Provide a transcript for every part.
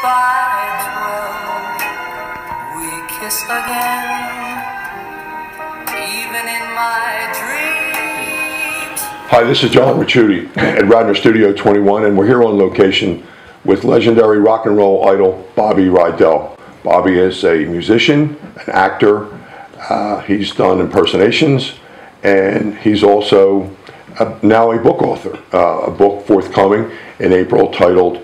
by 12, we kiss again, even in my dreams. Hi, this is John Ricciutti at Radnor Studio 21, and we're here on location with legendary rock and roll idol Bobby Rydell. Bobby is a musician, an actor. He's done impersonations, and he's also now a book author. A book forthcoming in April titled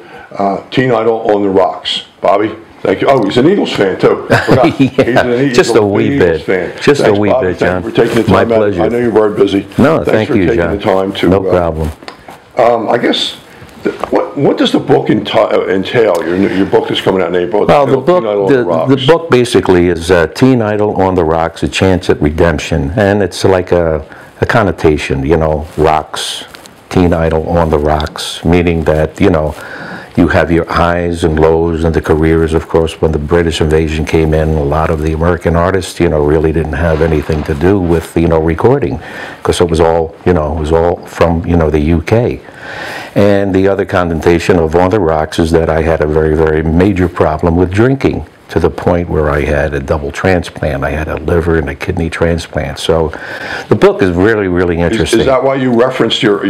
Teen Idol on the Rocks. Bobby, thank you. Oh, he's an Eagles fan too. Yeah, just a wee bit. Just a wee bit, John. Thank you for taking the time. My pleasure. I know you're very busy. No, thank you, John. Thanks for taking the time to. No problem. I guess. What does the book entail? Your book is coming out in April. Well, the book basically is Teen Idol on the Rocks, a chance at redemption, and it's like a connotation, you know, rocks, Teen Idol on the Rocks, meaning that, you know, you have your highs and lows and the careers. Of course, when the British invasion came in, a lot of the American artists, you know, really didn't have anything to do with, you know, recording, because it was all, you know, it was all from, you know, the UK. And the other connotation of on the rocks is that I had a very, very major problem with drinking, to the point where I had a double transplant. I had a liver and a kidney transplant. So the book is really, really interesting. Is that why you referenced your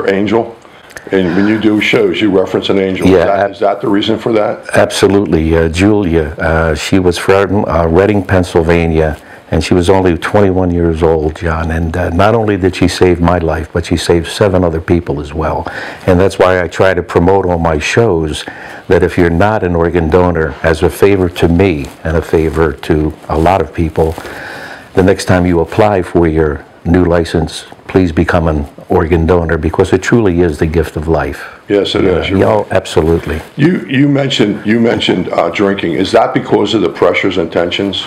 angel? And when you do shows, you reference an angel. Yeah, is that the reason for that? Absolutely. Julia, she was from Reading, Pennsylvania, and she was only 21 years old, John. And not only did she save my life, but she saved 7 other people as well. And that's why I try to promote on my shows that if you're not an organ donor, as a favor to me and a favor to a lot of people, the next time you apply for your new license, please become an organ donor, because it truly is the gift of life. Yes, it is. Oh, absolutely. You mentioned drinking. Is that because of the pressures and tensions?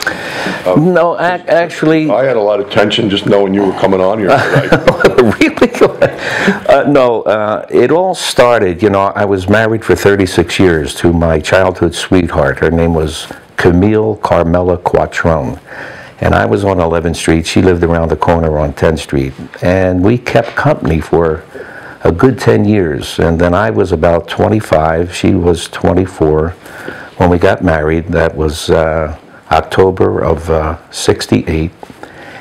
No, actually, I had a lot of tension just knowing you were coming on here today. Really? No. It all started. You know, I was married for 36 years to my childhood sweetheart. Her name was Camille Carmela Quattrone. And I was on 11th Street. She lived around the corner on 10th Street. And we kept company for a good 10 years. And then I was about 25. She was 24 when we got married. That was October of '68.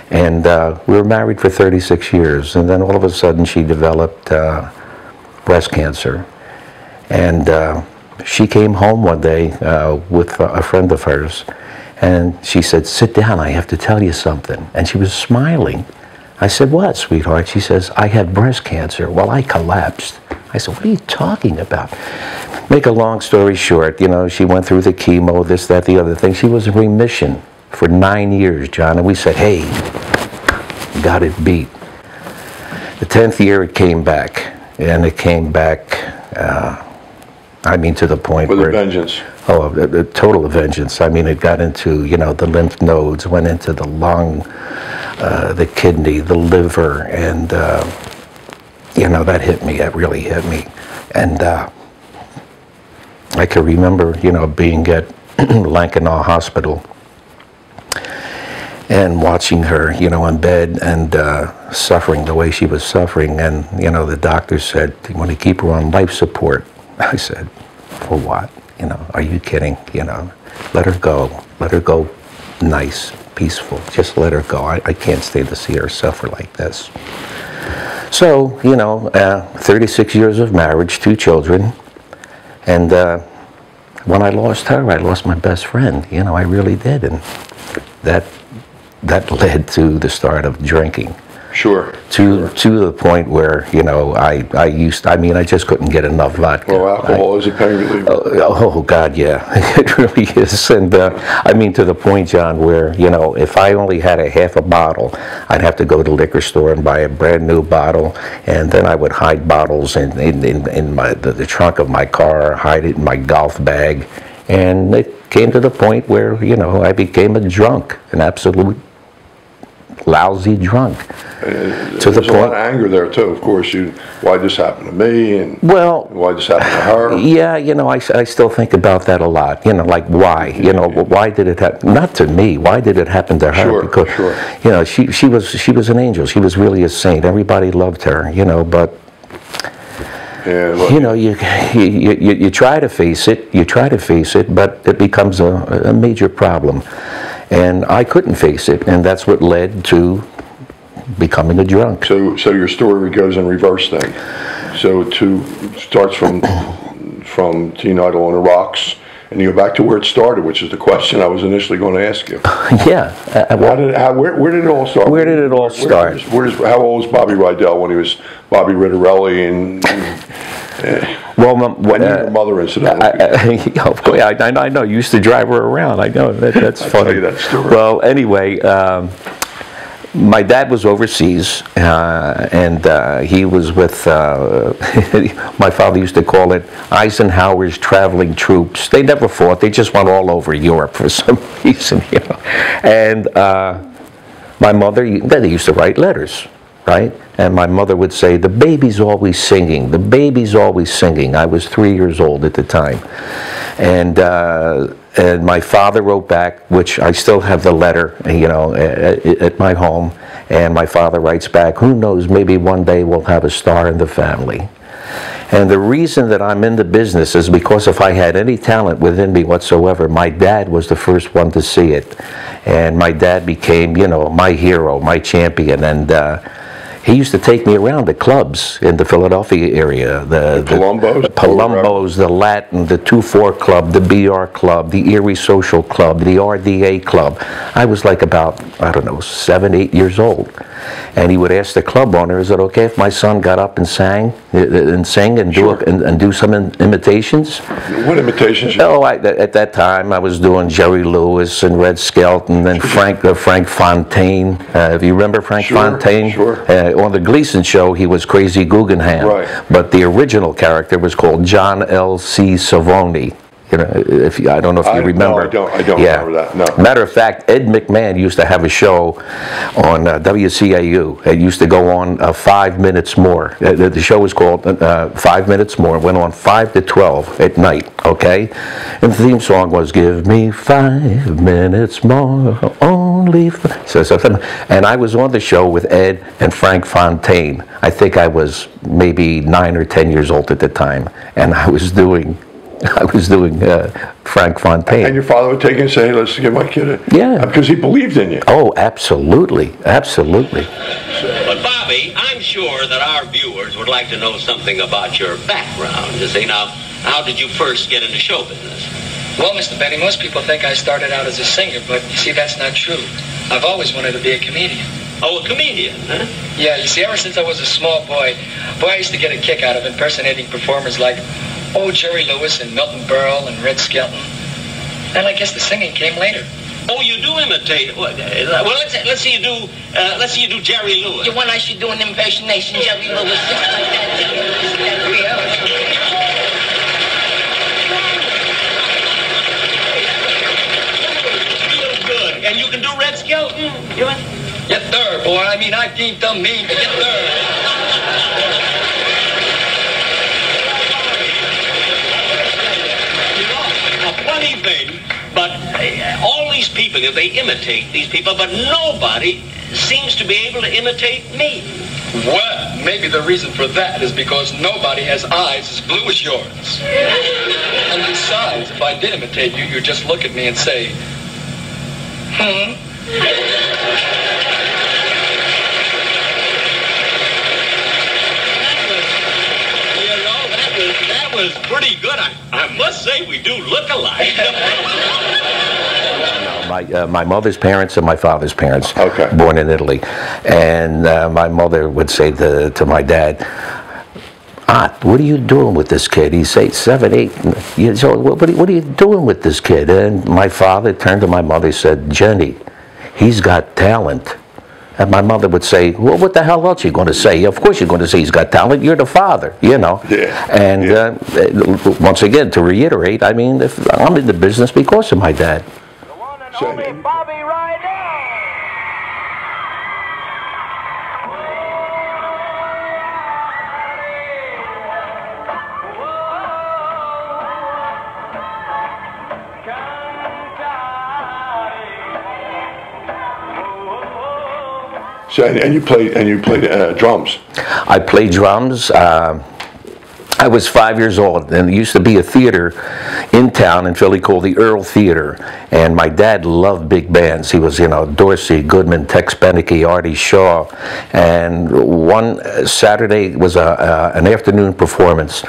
And we were married for 36 years. And then all of a sudden she developed breast cancer. And she came home one day with a friend of hers. And she said, "Sit down, I have to tell you something." And she was smiling. I said, "What, sweetheart?" She says, "I have breast cancer." Well, I collapsed. I said, "What are you talking about?" Make a long story short, you know, she went through the chemo, this, that, the other thing. She was in remission for 9 years, John. And we said, "Hey, got it beat." The 10th year it came back. And it came back, I mean, to the point where... With a vengeance. Oh, a total vengeance. I mean, it got into, you know, the lymph nodes, went into the lung, the kidney, the liver, and, you know, that hit me. That really hit me. And I can remember, you know, being at Lankenau Hospital and watching her, you know, in bed and suffering the way she was suffering. And, you know, the doctor said, "Do you want to keep her on life support?" I said, "For what? You know, are you kidding? You know, let her go. Let her go nice, peaceful. Just let her go. I can't stay to see her suffer like this." So, you know, 36 years of marriage, 2 children. And when I lost her, I lost my best friend. You know, I really did. And that led to the start of drinking. Sure. To the point where, you know, I just couldn't get enough vodka. Well, alcohol is a pain reliever. Oh, God, yeah. It really is. And I mean, to the point, John, where, you know, if I only had a half a bottle, I'd have to go to the liquor store and buy a brand new bottle, and then I would hide bottles in the trunk of my car, hide it in my golf bag, and it came to the point where, you know, I became a drunk, an absolute lousy drunk. There's a lot of anger there too, of course. Why this happened to me, and why this happened to her? Yeah, you know, I still think about that a lot. You know, like why? You know, why did it happen? Not to me. Why did it happen to her? Sure, because, sure. You know, she was an angel. She was really a saint. Everybody loved her. You know, but Yeah, well, you know, you try to face it, but it becomes a major problem. And I couldn't face it, and that's what led to becoming a drunk. So your story goes in reverse then. So starts from Teen Idol on the Rocks, and you go back to where it started, which is the question I was initially going to ask you. Yeah. Where did it all start? Where did it all start? How old was Bobby Rydell when he was Bobby Rydell and well, your mother, incidentally. I know. You used to drive her around. I know. That's funny. I'll tell you that story. Well, anyway, my dad was overseas, and he was with, my father used to call it Eisenhower's traveling troops. They never fought. They just went all over Europe for some reason, you know. And my mother, they used to write letters, right? And my mother would say, the baby's always singing. The baby's always singing. I was 3 years old at the time. And my father wrote back, which I still have the letter, you know, at my home. And my father writes back, who knows, maybe one day we'll have a star in the family. And the reason that I'm in the business is because if I had any talent within me whatsoever, my dad was the first one to see it. And my dad became, you know, my hero, my champion. And he used to take me around the clubs in the Philadelphia area. The Palumbo's, the Latin, the 2-4 Club, the BR Club, the Erie Social Club, the RDA Club. I was like about, I don't know, 7, 8 years old. And he would ask the club owner, is it okay if my son got up and sang and do some imitations? What imitations? Oh, at that time I was doing Jerry Lewis and Red Skelton and Frank Fontaine. If you remember Frank Fontaine? Sure. On the Gleason show, he was Crazy Guggenheim. Right. But the original character was called John L.C. Savoni. You know, I don't know if you remember. No, I don't remember that. No. Matter of fact, Ed McMahon used to have a show on WCAU. It used to go on 5 minutes more. The show was called 5 minutes more. It went on 5 to 12 at night. Okay, and the theme song was "Give me 5 minutes more, only." And I was on the show with Ed and Frank Fontaine. I think I was maybe 9 or 10 years old at the time, and I was doing Frank Fontaine. And your father would take it and say, let's give my kid a... Yeah. Because he believed in you. Oh, absolutely. Absolutely. But Bobby, I'm sure that our viewers would like to know something about your background. You see, now, how did you first get into show business? Well, Mr. Benny, most people think I started out as a singer, but you see, that's not true. I've always wanted to be a comedian. Oh, a comedian, huh? Yeah, you see, ever since I was a small boy, I used to get a kick out of impersonating performers like Jerry Lewis and Milton Berle and Red Skelton. And I guess the singing came later. Oh, you do imitate. Well, let's see you do Jerry Lewis. You want I should do an impersonation, Jerry Lewis, just like that, Jerry Lewis, Real good. And you can do Red Skelton. Yes, sir, boy. I mean, I deemed them mean, but yes, sir. Funny thing, but all these people, they imitate these people, but nobody seems to be able to imitate me. Well, maybe the reason for that is because nobody has eyes as blue as yours. And besides, if I did imitate you, you'd just look at me and say, That was pretty good. I must say we do look alike. My mother's parents and my father's parents, okay, born in Italy. And my mother would say to my dad, what are you doing with this kid? He's 7, 8. So what are you doing with this kid? And my father turned to my mother and said, Jenny, he's got talent. And my mother would say, well, what the hell else are you going to say? Of course you're going to say he's got talent. You're the father, you know. Yeah. And once again, to reiterate, I mean, if I'm in the business because of my dad. The one and only Bobby Rydell. So, and you played drums. I played drums. I was 5 years old, and there used to be a theater in town in Philly called the Earl Theater, and my dad loved big bands. He was, you know, Dorsey, Goodman, Tex Beneke, Artie Shaw, and one Saturday was an afternoon performance,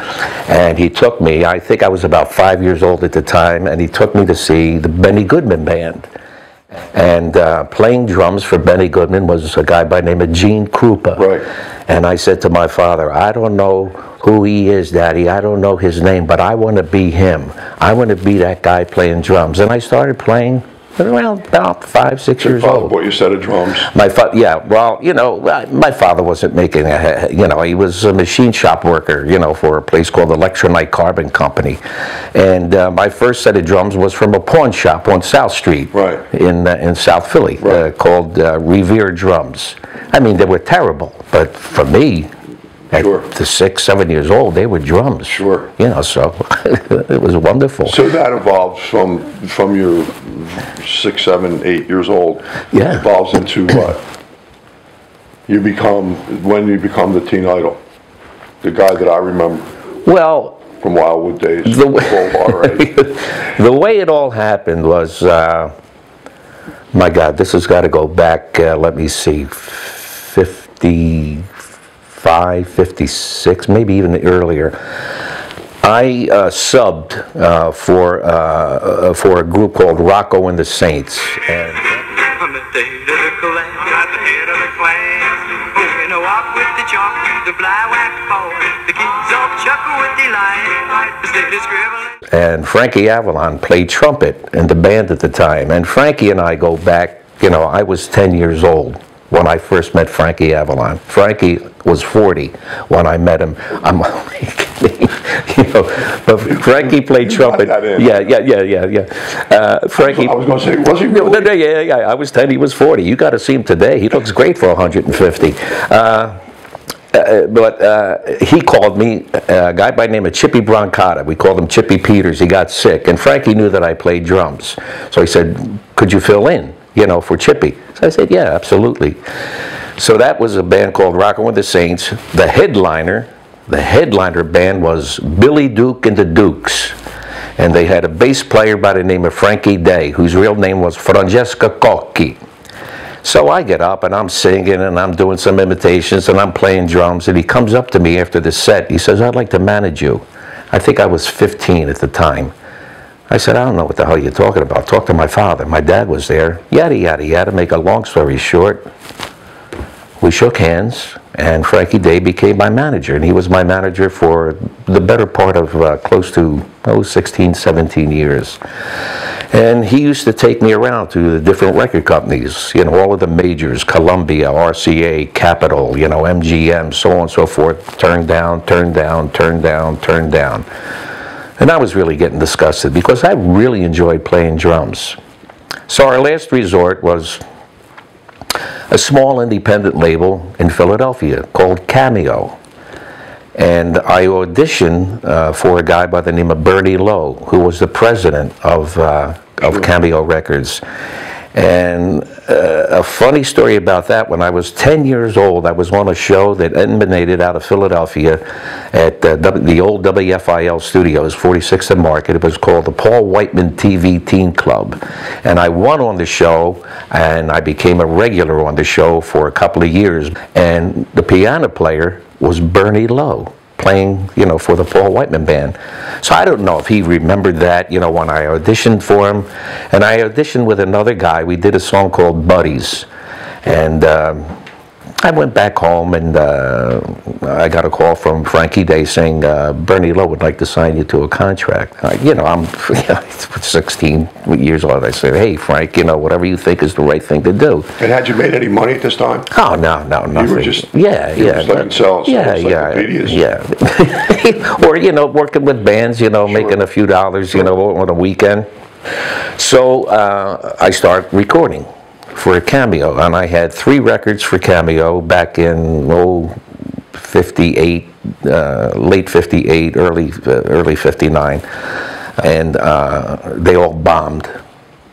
and he took me, I think I was about 5 years old at the time, and he took me to see the Benny Goodman Band. And playing drums for Benny Goodman was a guy by the name of Gene Krupa. Right. And I said to my father, I don't know who he is, Daddy. I don't know his name, but I want to be him. I want to be that guy playing drums. And I started playing around about 5, 6 years old. Bought you a set of drums? Yeah, well, you know, my father wasn't making you know, he was a machine shop worker, you know, for a place called Electronite Carbon Company. And my first set of drums was from a pawn shop on South Street, right, in South Philly, right, called Revere Drums. I mean, they were terrible, but for me, at the 6, 7 years old, they were drums. Sure. You know, so it was wonderful. So that evolves from your 6, 7, 8 years old. Yeah. It evolves into what? When you become the teen idol. The guy that I remember. Well, from Wildwood days. The way it all happened was, my God, this has got to go back, let me see, 55, 56, maybe even earlier. I subbed for a group called Rocco and the Saints. And And Frankie Avalon played trumpet in the band at the time. And Frankie and I go back, you know, I was 10 years old when I first met Frankie Avalon. Frankie was 40 when I met him. I'm only kidding, you know, but Frankie played trumpet. Yeah. Frankie. I was going to say, was he really? Yeah. I was 10, he was 40. You got to see him today. He looks great for 150. But he called me, a guy by the name of Chippy Broncata. We called him Chippy Peters. He got sick, and Frankie knew that I played drums. So he said, could you fill in, you know, for Chippy? So I said, yeah, absolutely. So that was a band called Rockin' with the Saints. The headliner band was Billy Duke and the Dukes. And they had a bass player by the name of Frankie Day, whose real name was Francesca Cocchi. So I get up and I'm singing and I'm doing some imitations and I'm playing drums, and he comes up to me after the set. He says, I'd like to manage you. I think I was 15 at the time. I said, I don't know what the hell you're talking about. Talk to my father. My dad was there. Yada, yada, yada. Make a long story short, we shook hands, and Frankie Day became my manager. And he was my manager for the better part of close to 16, 17 years. And he used to take me around to the different record companies, you know, all of the majors, Columbia, RCA, Capitol, you know, MGM, so on and so forth. Turn down, turn down, turn down, turn down. And I was really getting disgusted because I really enjoyed playing drums. So our last resort was a small independent label in Philadelphia called Cameo. And I auditioned for a guy by the name of Bernie Lowe, who was the president of Cameo Records. And a funny story about that, when I was 10 years old, I was on a show that emanated out of Philadelphia at the old WFIL studios, 46th and Market. It was called the Paul Whiteman TV Teen Club. And I won on the show, and I became a regular on the show for a couple of years. And the piano player was Bernie Lowe, playing, you know, for the Paul Whiteman Band. So I don't know if he remembered that, you know, when I auditioned for him. And I auditioned with another guy. We did a song called Buddies. And I went back home, and I got a call from Frankie Day saying, Bernie Lowe would like to sign you to a contract. You know, I'm 16 years old. I said, hey, Frank, you know, whatever you think is the right thing to do. And had you made any money at this time? Oh, no, nothing. You were just, yeah. Like sell Or, you know, working with bands, you know, making a few dollars, you know, on a weekend. So I started recording for a Cameo, and I had 3 records for Cameo back in 58, late 58, early 59, and they all bombed.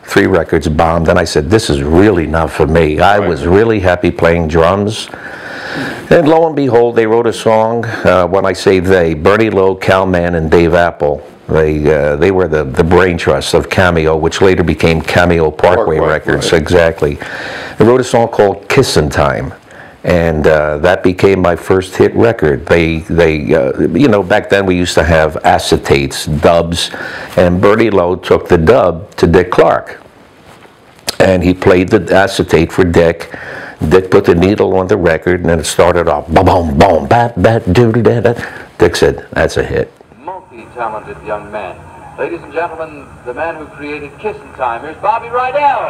3 records bombed, and I said, this is really not for me. I was really happy playing drums, And lo and behold, they wrote a song. When I say they, Bernie Lowe, Cal Mann, and Dave Apple. They were the brain trust of Cameo, which later became Cameo Parkway Records. Right. Exactly. They wrote a song called "Kissin' Time," and that became my first hit record. They you know, back then we used to have acetates, dubs, and Bernie Lowe took the dub to Dick Clark, and he played the acetate for Dick. Dick put the needle on the record, and then it started off, boom, boom, bat, bat, doodle, da, da. Dick said, "That's a hit." Multi-talented young man. Ladies and gentlemen, the man who created Kissin' Time, here's Bobby Rydell.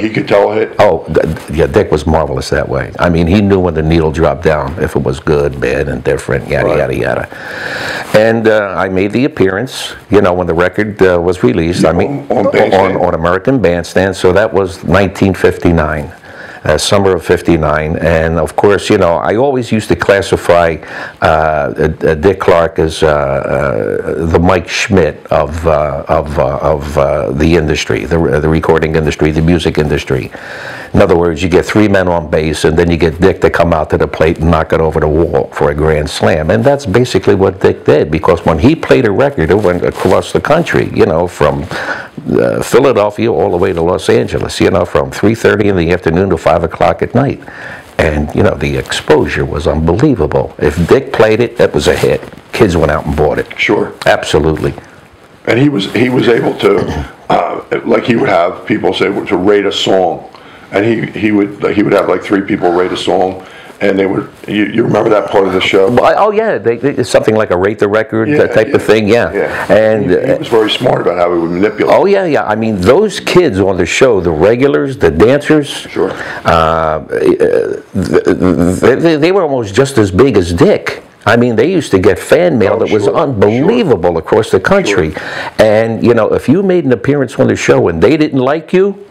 He could tell a hit? Oh, yeah, Dick was marvelous that way. I mean, he knew when the needle dropped down, if it was good, bad, indifferent, yada, yada, yada. And I made the appearance, you know, when the record was released. I mean, on American Bandstand, so that was 1959. Summer of '59, and of course, you know, I always used to classify Dick Clark as the Mike Schmidt of the industry, the recording industry, the music industry. In other words, you get three men on bass, and then you get Dick to come out to the plate and knock it over the wall for a grand slam. And that's basically what Dick did, because when he played a record, it went across the country, you know, from Philadelphia all the way to Los Angeles, you know, from 3:30 in the afternoon to 5 o'clock at night. And, you know, the exposure was unbelievable. If Dick played it, that was a hit. Kids went out and bought it. Sure. Absolutely. And he was able to, like he would have people say, to rate a song. And he would have like three people rate a song, and they would. You remember that part of the show? Oh yeah, it's something like a rate the record type of thing. Yeah. And he was very smart about how he would manipulate. Oh yeah, yeah. I mean, those kids on the show, the regulars, the dancers. Sure. They were almost just as big as Dick. I mean, they used to get fan mail that was unbelievable across the country. Sure. And you know, if you made an appearance on the show and they didn't like you,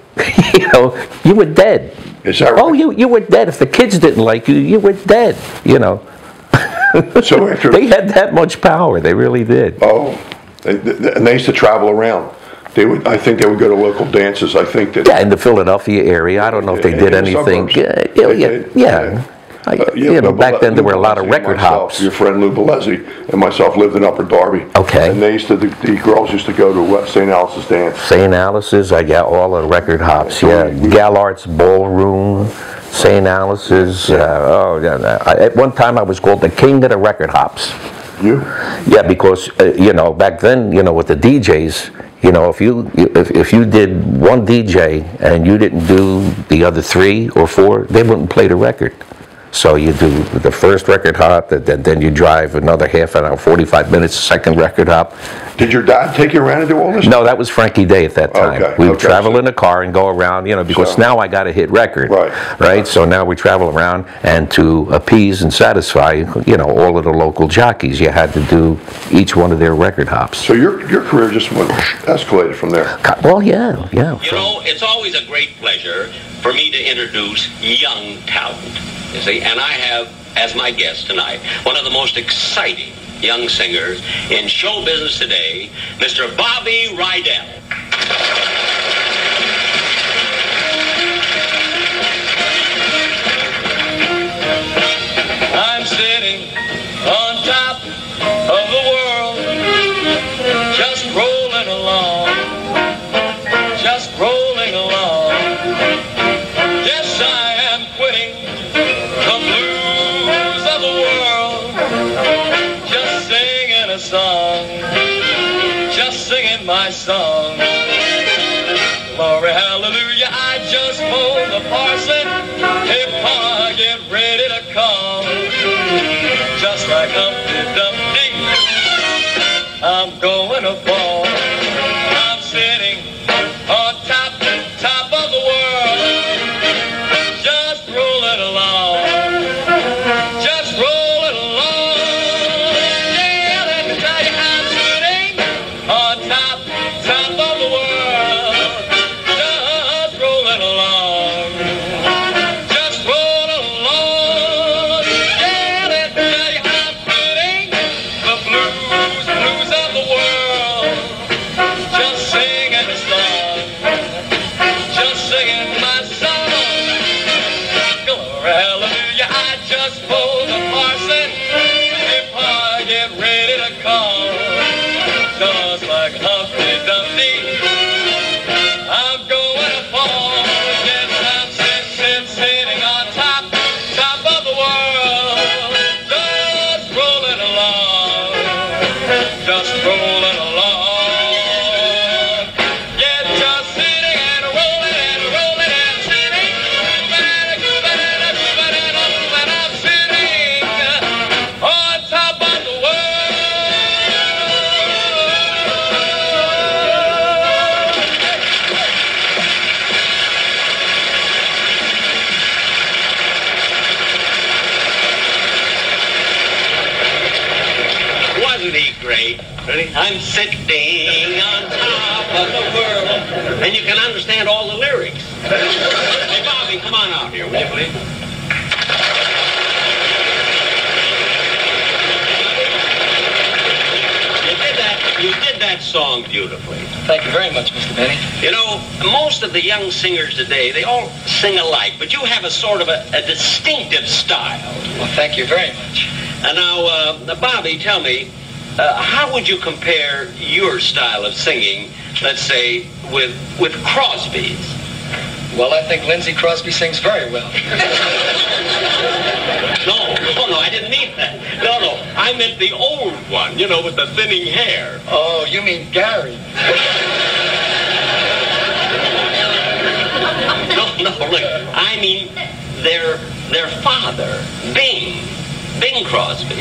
you know, you were dead. Is that right? Oh, you were dead. If the kids didn't like you, you were dead, you know. So after they had that much power. They really did. Oh, and they used to travel around. They would. I think they would go to local dances. I think that. Yeah, in the Philadelphia area. I don't know if they did anything. Yeah. You know, back then there were a lot of record hops. Your friend Lou Bellezzi and myself lived in Upper Darby. Okay. And they used to, the girls used to go to St. Alice's dance. St. Alice's, I got all the record hops. Yeah, Gallart's Ballroom, St. Alice's. At one time I was called the king of the record hops. You? Yeah, because you know, back then, you know, with the DJs. You know, if you did one DJ and you didn't do the other 3 or 4, they wouldn't play the record. So you do the first record hop, then you drive another half an hour, 45 minutes, second record hop. Did your dad take you around and do all this? No, that was Frankie Day at that time. Okay. We would travel in a car and go around, you know, because now I got a hit record. Right. So now we travel around, and to appease and satisfy, you know, all of the local jockeys, you had to do each one of their record hops. So your career just went escalated from there. Well, yeah. You know, it's always a great pleasure for me to introduce young talent. You see, and I have, as my guest tonight, one of the most exciting young singers in show business today, Mr. Bobby Rydell. I'm sitting on top of the world, just rolling along, just rolling along. Yes, I am quitting the blues of the world, just singing a song, just singing my song. Glory, hallelujah, I just phoned the parson. Hey, Pa, get ready to come. Just like Humpty Dumpty, I'm going to fall. I'm sitting on top of the world, just rolling along, just rolling along. Yeah, let me tell you, I'm sitting on top of the world, just rolling along, just rolling along. just like Humpty Dumpty. I'm going to fall. Yes, I'm sitting on top of the world. Just rolling along. Just rolling along. Yeah, just sitting and rolling and rolling and sitting. Moving and I'm sitting on top of the world. Wasn't he great? Really? I'm sitting on top of the world. And you can understand all the lyrics. Hey, Bobby, come on out here, will you please? You did that song beautifully. Thank you very much, Mr. Benny. You know, most of the young singers today, they all sing alike, but you have a sort of a distinctive style. Well, thank you very much. And now, Bobby, tell me, how would you compare your style of singing, let's say, with Crosby's? Well, I think Lindsey Crosby sings very well. No, I didn't mean that. No, I meant the old one, you know, with the thinning hair. Oh, you mean Gary. No, look, I mean their father, Bing Crosby.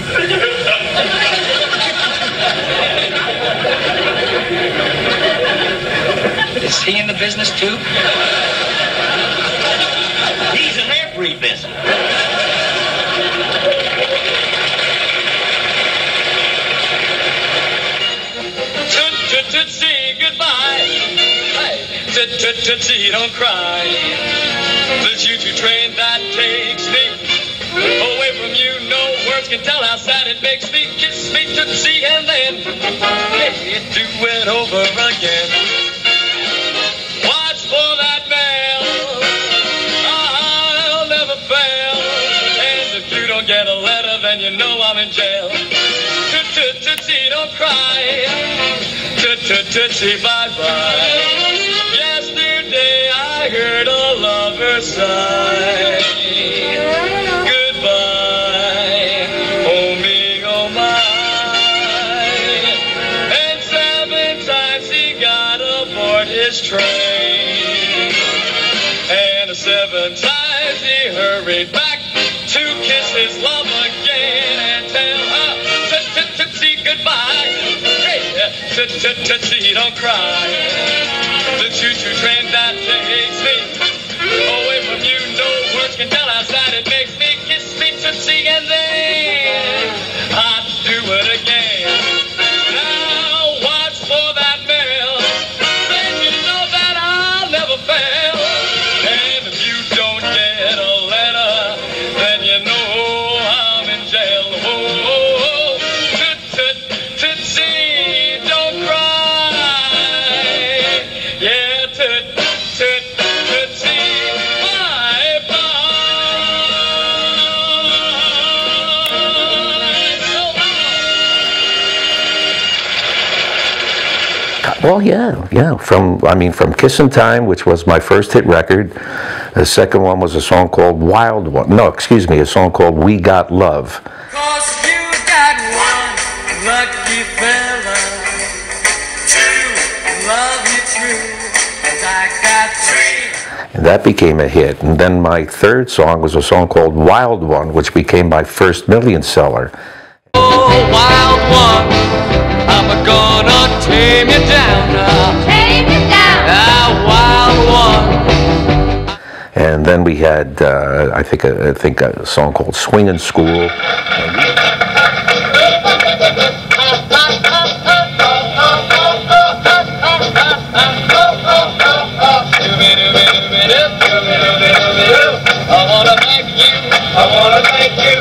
Is he in the business too? He's in every business. Tootsie, goodbye. Hey, tootsie, don't cry. The choo-choo train that takes me away from you. No words can tell how sad it makes me. Kiss me, tootsie, and then hey, do it over again. Watch for that mail. I'll never fail. And if you don't get a letter, then you know I'm in jail. Tootsie, don't cry. Tootsie, bye-bye. Yesterday I heard a lover sigh. Goodbye, oh me, oh my. And 7 times he got aboard his train. And 7 times he hurried back to kiss his love again and tell her, tootsie, goodbye. Tootsie, don't cry. The choo-choo train that takes me away from you. No words can tell how sad it makes me. Kiss me, tootsie, and then I'd do it again. Now watch for that mail. Then you know that I'll never fail. And if you don't get a letter, then you know I'm in jail. Oh, tootsie, don't cry. Yeah, tootsie, bye-bye. Well, yeah. From Kissin' Time, which was my first hit record. The second one was a song called Wild One. No, excuse me, a song called We Got Love. 'Cause you got one lucky fella to love you true, and I got 3. And that became a hit. And then my third song was a song called Wild One, which became my first million seller. Oh, wild one, I'm gonna tame you down now. Tame you down. Wild one. And then we had, I think a song called Swingin' School. I wanna thank you.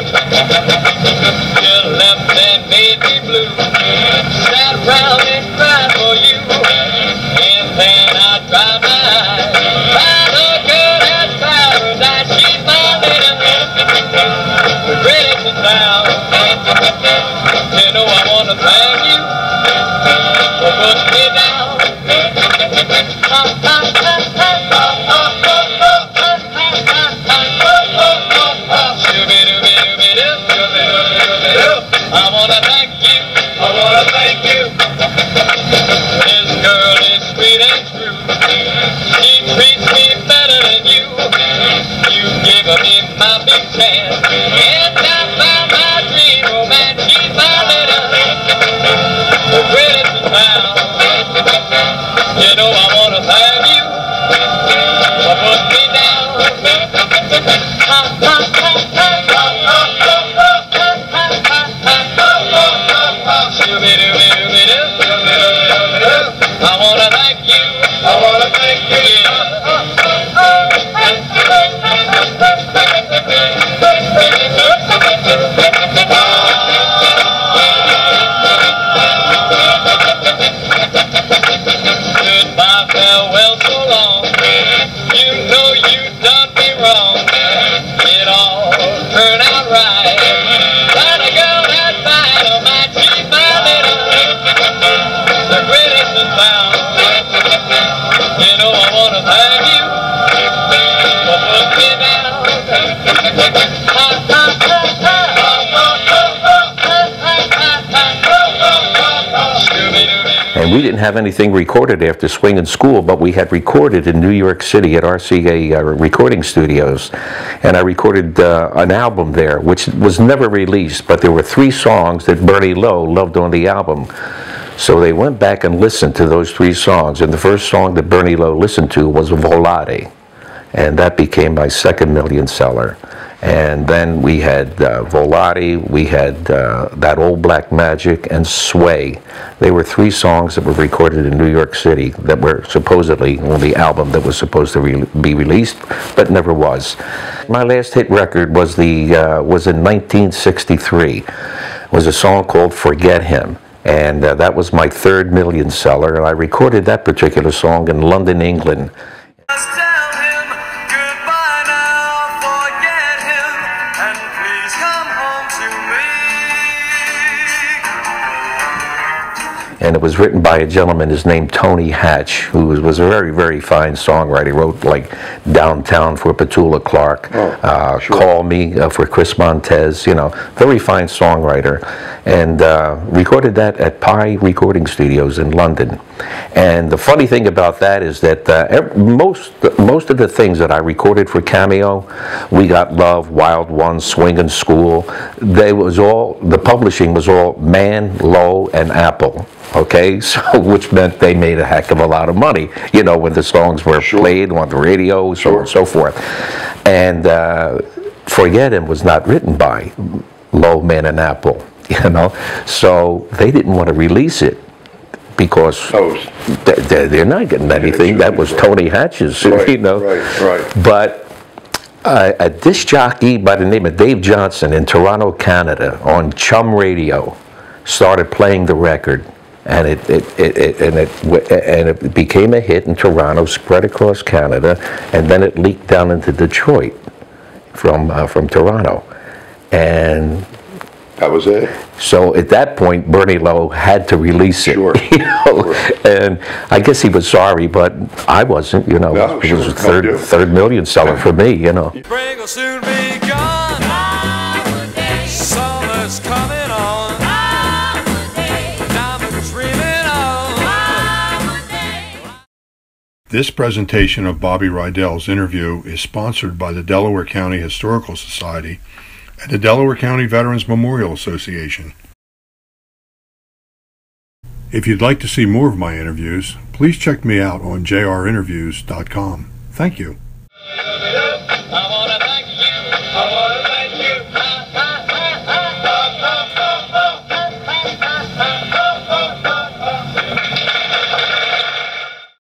You left and made me blue. Sat around and cried for you. And then I drive my eyes. I look good as paradise. She's my lady. The greatest in town. chance. And I found my dream romance. She's my little, the greatest in town. You know I wanna thank you for putting me down. I wanna thank you. I wanna thank you. Goodbye, farewell, so long. You know you done me wrong. It all turned out right. But a girl that died of my cheap, my little, the greatest in town. You know I wanna thank you for putting me down. And we didn't have anything recorded after Swingin' School, but we had recorded in New York City at RCA recording studios. And I recorded an album there, which was never released, but there were 3 songs that Bernie Lowe loved on the album. So they went back and listened to those 3 songs, and the first song that Bernie Lowe listened to was Volare, and that became my second million seller. And then we had Volare, we had That Old Black Magic, and Sway. They were 3 songs that were recorded in New York City that were supposedly on the album that was supposed to be released, but never was. My last hit record was in 1963. It was a song called Forget Him. And that was my 3rd million seller, and I recorded that particular song in London, England. Just tell him goodbye now, forget him, and please come home to me. And it was written by a gentleman, his name Tony Hatch, who was a very, very fine songwriter. He wrote like Downtown for Petula Clark, sure. Call Me for Chris Montez, you know, very fine songwriter. And recorded that at Pi Recording Studios in London. And the funny thing about that is that most of the things that I recorded for Cameo, We Got Love, Wild One, Swingin' School, the publishing was all Mann, Lowe, and Apple. Okay, so which meant they made a heck of a lot of money, you know, when the songs were played on the radio, so on and so forth. And Forget Him was not written by Lowe, Mann, and Apple, you know, so they didn't want to release it because they're not getting anything. That was Tony Hatch's, you know. Right. But a disc jockey by the name of Dave Johnson in Toronto, Canada, on Chum Radio, started playing the record. And it became a hit in Toronto, spread across Canada, and then it leaked down into Detroit from Toronto, and that was it. So at that point, Bernie Lowe had to release it. Sure. You know? Sure. And I guess he was sorry, but I wasn't. You know, no, it was a third million seller for me. You know. Spring will soon be gone. Summer's coming on. This presentation of Bobby Rydell's interview is sponsored by the Delaware County Historical Society and the Delaware County Veterans Memorial Association. If you'd like to see more of my interviews, please check me out on jrinterviews.com. Thank you. I wanna thank you.